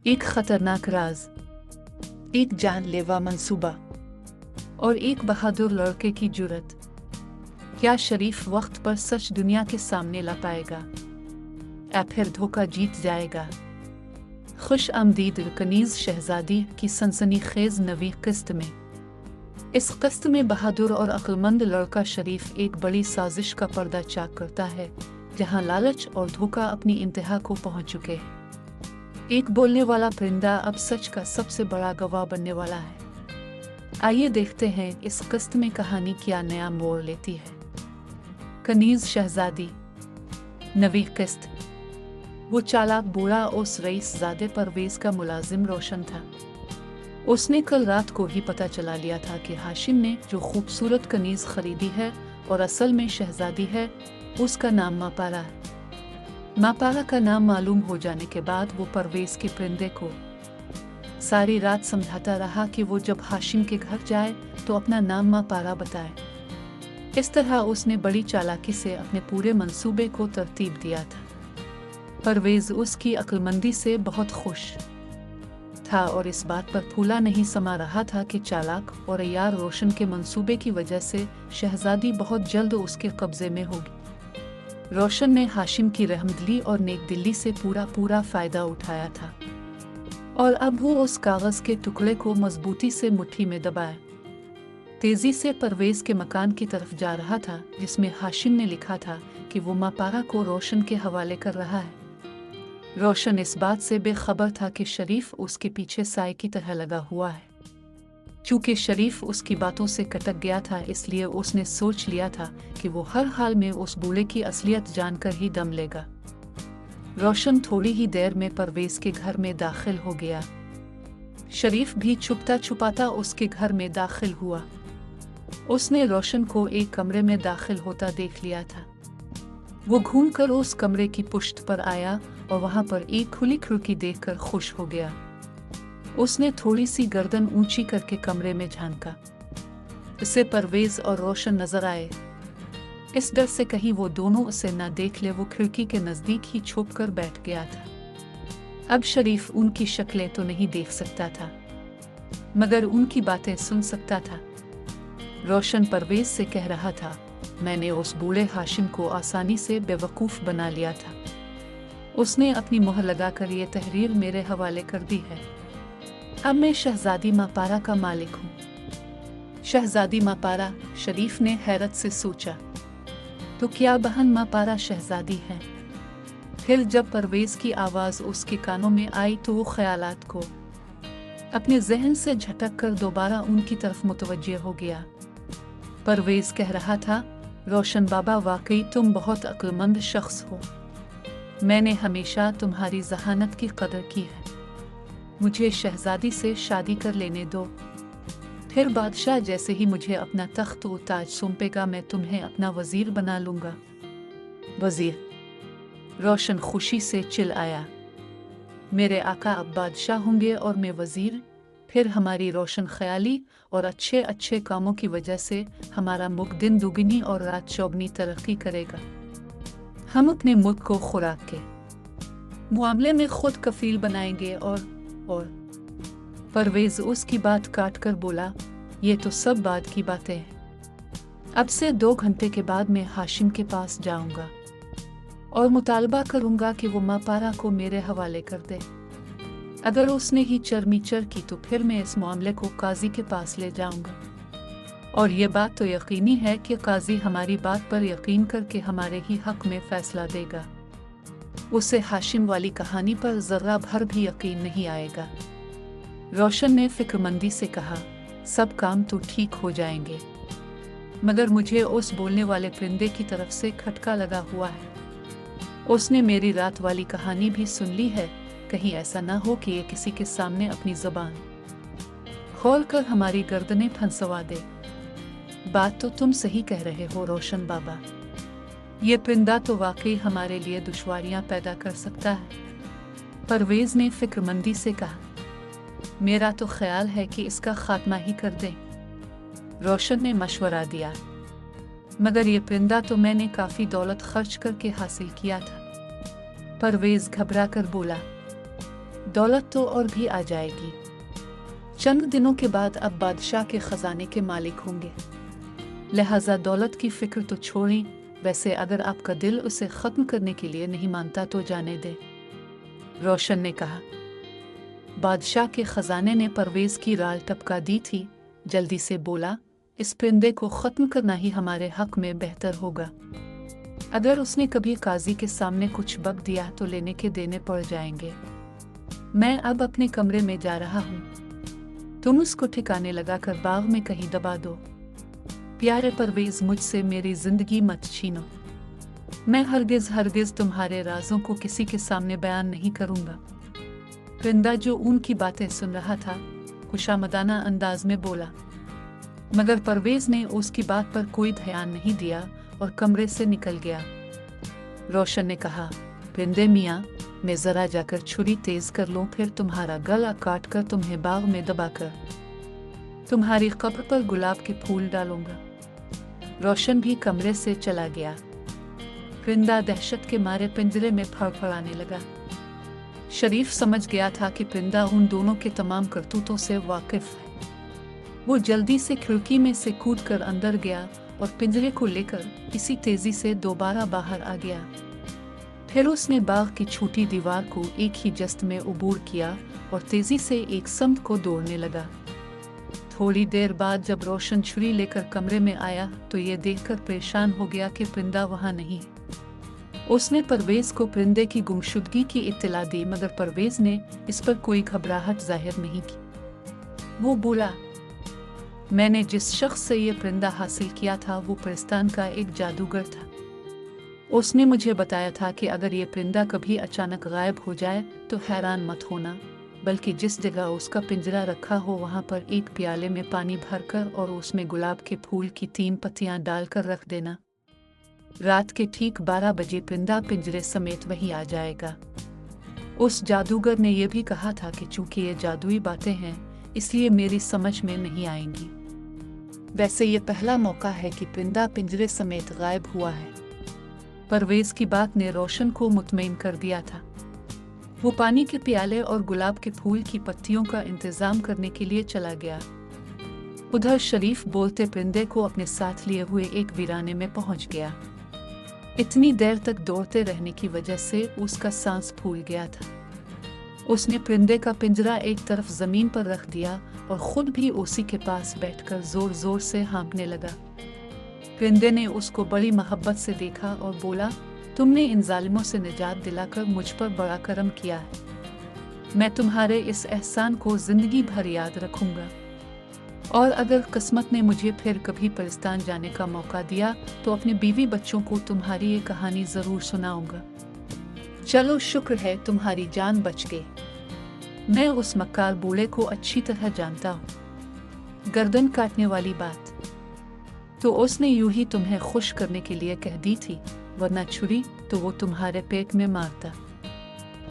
एक खतरनाक राज, एक जानलेवा मंसूबा और एक बहादुर लड़के की जुर्रत। क्या शरीफ वक्त पर सच दुनिया के सामने ला पाएगा या फिर धोखा जीत जाएगा? खुश आमदीद कनीज़ शहजादी की सनसनीखेज नवी किस्त में। इस किस्त में बहादुर और अक्लमंद लड़का शरीफ एक बड़ी साजिश का पर्दा चाक करता है, जहां लालच और धोखा अपनी इंतहा को पहुंच चुके हैं। एक बोलने वाला परिंदा अब सच का सबसे बड़ा गवाह बनने वाला है। आइए देखते हैं इस किस्त में कहानी क्या नया मोड़ लेती है। कनीज़ शहजादी नवी किस्त। वो चालाक बूढ़ा उस रईसज़ादे परवेज़ का मुलाजिम रोशन था। उसने कल रात को ही पता चला लिया था कि हाशिम ने जो खूबसूरत कनीज़ खरीदी है और असल में शहजादी है, उसका नाम मापारा है। मापारा का नाम मालूम हो जाने के बाद वो परवेज़ के परिंदे को सारी रात समझाता रहा कि वो जब हाशिम के घर जाए तो अपना नाम मापारा बताए। इस तरह उसने बड़ी चालाकी से अपने पूरे मंसूबे को तरतीब दिया था। परवेज़ उसकी अक्लमंदी से बहुत खुश था और इस बात पर फूला नहीं समा रहा था कि चालाक और यार रोशन के मंसूबे की वजह से शहजादी बहुत जल्द उसके कब्जे में होगी। रोशन ने हाशिम की रहमदिली और नेकदिली से पूरा फ़ायदा उठाया था और अब वो उस कागज़ के टुकड़े को मजबूती से मुट्ठी में दबाए तेज़ी से परवेज़ के मकान की तरफ जा रहा था, जिसमें हाशिम ने लिखा था कि वो मापारा को रोशन के हवाले कर रहा है। रोशन इस बात से बेखबर था कि शरीफ उसके पीछे साए की तरह लगा हुआ है। चूँकि शरीफ उसकी बातों से कटक गया था, इसलिए उसने सोच लिया था कि वो हर हाल में उस बूढ़े की असलियत जानकर ही दम लेगा। रोशन थोड़ी ही देर में परवेज़ के घर में दाखिल हो गया। शरीफ भी छुपता छुपाता उसके घर में दाखिल हुआ। उसने रोशन को एक कमरे में दाखिल होता देख लिया था। वो घूमकर उस कमरे की पुश्त पर आया और वहां पर एक खुली खिड़की देखकर खुश हो गया। उसने थोड़ी सी गर्दन ऊंची करके कमरे में झांका। इसे परवेज़ और रोशन नजर आए। इस डर से कहीं वो दोनों उसे न देख ले, वो खिड़की के नजदीक ही छुप कर बैठ गया था। अब शरीफ उनकी शक्लें तो नहीं देख सकता था, मगर उनकी बातें सुन सकता था। रोशन परवेज़ से कह रहा था, मैंने उस बूढ़े हाशिम को आसानी से बेवकूफ़ बना लिया था। उसने अपनी मोहर लगाकर ये तहरीर मेरे हवाले कर दी है। अब मैं शहजादी मापारा का मालिक हूँ। शहजादी मापारा, शरीफ ने हैरत से सोचा। तो क्या बहन मापारा शहजादी है? फिर जब परवेज़ की आवाज़ उसके कानों में आई तो वो ख्यालात को अपने जहन से झटक कर दोबारा उनकी तरफ मुतवज्जे हो गया। परवेज़ कह रहा था, रोशन बाबा, वाकई तुम बहुत अक्लमंद शख्स हो। मैंने हमेशा तुम्हारी जहानत की कदर की है। मुझे शहजादी से शादी कर लेने दो, फिर बादशाह जैसे ही मुझे अपना तख्त व ताज सौंपेगा, मैं तुम्हें अपना वज़ीर बना लूँगा। वज़ीर? रोशन खुशी से चिल आया। मेरे आका अब बादशाह होंगे और मैं वज़ीर? फिर हमारी रोशन ख्याली और अच्छे अच्छे कामों की वजह से हमारा मुल्क दिन दुगनी और रात चौगनी तरक्की करेगा। हम अपने मुल्क को खुराक के मामले में खुद कफील बनाएंगे। और परवेज़ उसकी बात काट कर बोला, ये तो सब बाद की बातें हैं। अब से 2 घंटे के बाद मैं हाशिम के पास जाऊंगा और मुतालबा करूंगा कि वो मापारा को मेरे हवाले कर दे। अगर उसने ही चरमीचर की तो फिर मैं इस मामले को काजी के पास ले जाऊंगा। और ये बात तो यकीनी है कि काजी हमारी बात पर यकीन करके हमारे ही हक में फैसला देगा। उसे हाशिम वाली कहानी पर जर्रा भर भी यकीन नहीं आएगा। रोशन ने फिक्रमंदी से कहा, सब काम तो ठीक हो जाएंगे, मगर मुझे उस बोलने वाले परिंदे की तरफ से खटका लगा हुआ है। उसने मेरी रात वाली कहानी भी सुन ली है। कहीं ऐसा ना हो कि ये किसी के सामने अपनी ज़ुबान खोल कर हमारी गर्दनें फंसवा दे। बात तो तुम सही कह रहे हो रोशन बाबा, ये परिंदा तो वाकई हमारे लिए दुश्वारियां पैदा कर सकता है। परवेज़ ने फिक्रमंदी से कहा, मेरा तो ख्याल है कि इसका खात्मा ही कर दें। रोशन ने मशवरा दिया, मगर ये परिंदा तो मैंने काफ़ी दौलत खर्च करके हासिल किया था। परवेज़ घबरा कर बोला, दौलत तो और भी आ जाएगी। चंद दिनों के बाद अब बादशाह के खजाने के मालिक होंगे, लिहाजा दौलत की फिक्र तो छोड़ी। वैसे अगर आपका दिल उसे ख़त्म करने के लिए नहीं मानता तो जाने दे, रोशन ने कहा। बादशाह के खजाने ने परवेज की राल टपका दी थी। जल्दी से बोला, इस परिंदे को ख़त्म करना ही हमारे हक में बेहतर होगा। अगर उसने कभी काजी के सामने कुछ बक दिया तो लेने के देने पड़ जाएंगे। मैं अब अपने कमरे में जा रहा हूँ, तुम उसको ठिकाने लगाकर बाग में कहीं दबा दो। प्यारे परवेज, मुझसे मेरी जिंदगी मत छीनो। मैं हरगिज तुम्हारे राजों को किसी के सामने बयान नहीं करूँगा। परिंदा जो उनकी बातें सुन रहा था खुशामदाना अंदाज में बोला, मगर परवेज ने उसकी बात पर कोई ध्यान नहीं दिया और कमरे से निकल गया। रोशन ने कहा, परिंदे मियाँ, मैं जरा जाकर छुरी तेज कर लूं, फिर तुम्हारा गला काट कर तुम्हें बाग में दबाकर तुम्हारी कब्र पर गुलाब के फूल डालूंगा। रोशन भी कमरे से चला गया। परिंदा दहशत के मारे पिंजरे में फड़फड़ाने लगा। शरीफ समझ गया था कि परिंदा उन दोनों के तमाम करतूतों से वाकिफ है। वो जल्दी से खिड़की में से कूदकर अंदर गया और पिंजरे को लेकर इसी तेजी से दोबारा बाहर आ गया। फिर उसने बाग की छोटी दीवार को एक ही जस्त में उबूर किया और तेजी से एक समत को दौड़ने लगा। थोड़ी देर बाद जब रोशन छुरी लेकर कमरे में आया तो ये देखकर परेशान हो गया कि परिंदा वहां नहीं। उसने परवेज को परिंदे की गुमशुदगी की इत्तला दी, मगर परवेज ने इस पर कोई घबराहट जाहिर नहीं की। वो बोला, मैंने जिस शख्स से ये परिंदा हासिल किया था वो परिस्तान का एक जादूगर था। उसने मुझे बताया था कि अगर ये परिंदा कभी अचानक गायब हो जाए तो हैरान मत होना, बल्कि जिस जगह उसका पिंजरा रखा हो वहाँ पर एक प्याले में पानी भरकर और उसमें गुलाब के फूल की 3 पत्तियाँ डालकर रख देना। रात के ठीक 12 बजे परिंदा पिंजरे समेत वहीं आ जाएगा। उस जादूगर ने यह भी कहा था कि चूंकि ये जादुई बातें हैं इसलिए मेरी समझ में नहीं आएंगी। वैसे ये पहला मौका है कि परिंदा पिंजरे समेत गायब हुआ है। परवेज की बात ने रोशन को मुतमईन कर दिया था। वो पानी के प्याले और गुलाब के फूल की पत्तियों का इंतजाम करने के लिए चला गया। उधर शरीफ बोलते परिंदे को अपने साथ लिए हुए एक वीराने में पहुंच गया। इतनी देर तक दौड़ते रहने की वजह से उसका सांस फूल गया था। उसने परिंदे का पिंजरा एक तरफ जमीन पर रख दिया और खुद भी उसी के पास बैठकर जोर जोर से हाँफने लगा। परिंदे ने उसको बड़ी मोहब्बत से देखा और बोला, तुमने इन जालिमों से निजात दिलाकर मुझ पर बड़ा करम किया है। मैं तुम्हारे इस एहसान को जिंदगी भर याद रखूंगा, और अगर किस्मत ने मुझे फिर कभी परिस्तान जाने का मौका दिया तो अपने बीवी बच्चों को तुम्हारी ये कहानी जरूर सुनाऊंगा। चलो, शुक्र है तुम्हारी जान बच गई। मैं उस मक्कार बूढ़े को अच्छी तरह जानता हूँ। गर्दन काटने वाली बात तो उसने यूं ही तुम्हें खुश करने के लिए कह दी थी, वरना छुरी तो वो तुम्हारे पेट में मारता।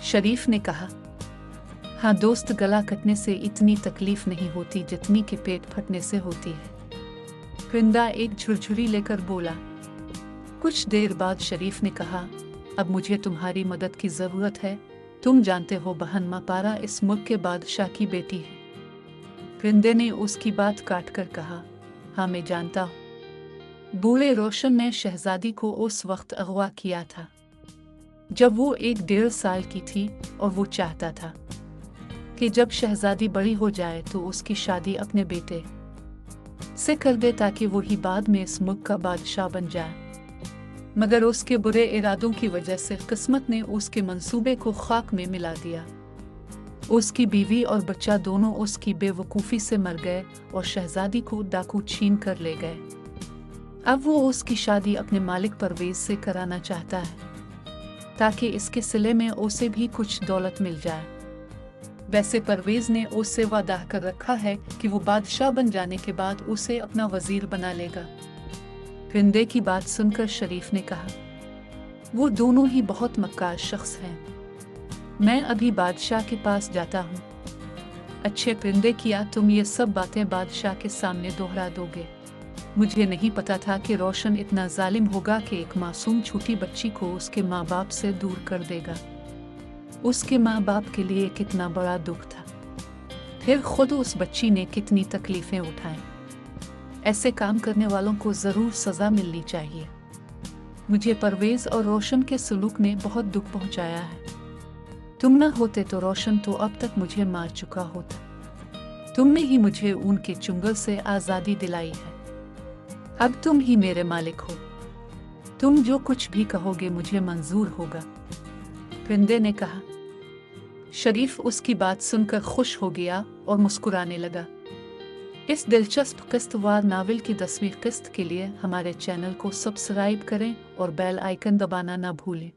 शरीफ ने कहा, हाँ दोस्त, गला कटने से इतनी तकलीफ नहीं होती जितनी कि पेट फटने से होती है। परिंदा एक झुरझुरी लेकर बोला। कुछ देर बाद शरीफ ने कहा, अब मुझे तुम्हारी मदद की जरूरत है। तुम जानते हो बहन मापारा इस मुल्क के बादशाह की बेटी है। परिंदे ने उसकी बात काट कर कहा, हाँ मैं जानता हूँ। बूढ़े रोशन ने शहजादी को उस वक्त अगवा किया था जब वो 1-1.5 साल की थी, और वो चाहता था कि जब शहजादी बड़ी हो जाए तो उसकी शादी अपने बेटे से कर दे ताकि वो ही बाद में इस मुल्क का बादशाह बन जाए। मगर उसके बुरे इरादों की वजह से किस्मत ने उसके मंसूबे को खाक में मिला दिया। उसकी बीवी और बच्चा दोनों उसकी बेवकूफ़ी से मर गए और शहजादी को डाकू छीन कर ले गए। अब वो उसकी शादी अपने मालिक परवेज से कराना चाहता है ताकि इसके सिले में उसे भी कुछ दौलत मिल जाए। वैसे परवेज ने उससे वादा कर रखा है कि वो बादशाह बन जाने के बाद उसे अपना वजीर बना लेगा। परिंदे की बात सुनकर शरीफ ने कहा, वो दोनों ही बहुत मक्कार शख्स हैं। मैं अभी बादशाह के पास जाता हूँ। अच्छे परिंदे, किया तुम ये सब बातें बादशाह के सामने दोहरा दोगे। मुझे नहीं पता था कि रोशन इतना जालिम होगा कि एक मासूम छोटी बच्ची को उसके माँ बाप से दूर कर देगा। उसके माँ बाप के लिए कितना बड़ा दुख था। फिर खुद उस बच्ची ने कितनी तकलीफें उठाई। ऐसे काम करने वालों को जरूर सजा मिलनी चाहिए। मुझे परवेज और रोशन के सलूक ने बहुत दुख पहुंचाया है। तुम न होते तो रोशन तो अब तक मुझे मार चुका होता। तुमने ही मुझे उनके चुंगल से आज़ादी दिलाई है। अब तुम ही मेरे मालिक हो। तुम जो कुछ भी कहोगे मुझे मंजूर होगा, परिंदे ने कहा। शरीफ उसकी बात सुनकर खुश हो गया और मुस्कुराने लगा। इस दिलचस्प किस्तवार नावल की 10वीं किस्त के लिए हमारे चैनल को सब्सक्राइब करें और बेल आइकन दबाना ना भूलें।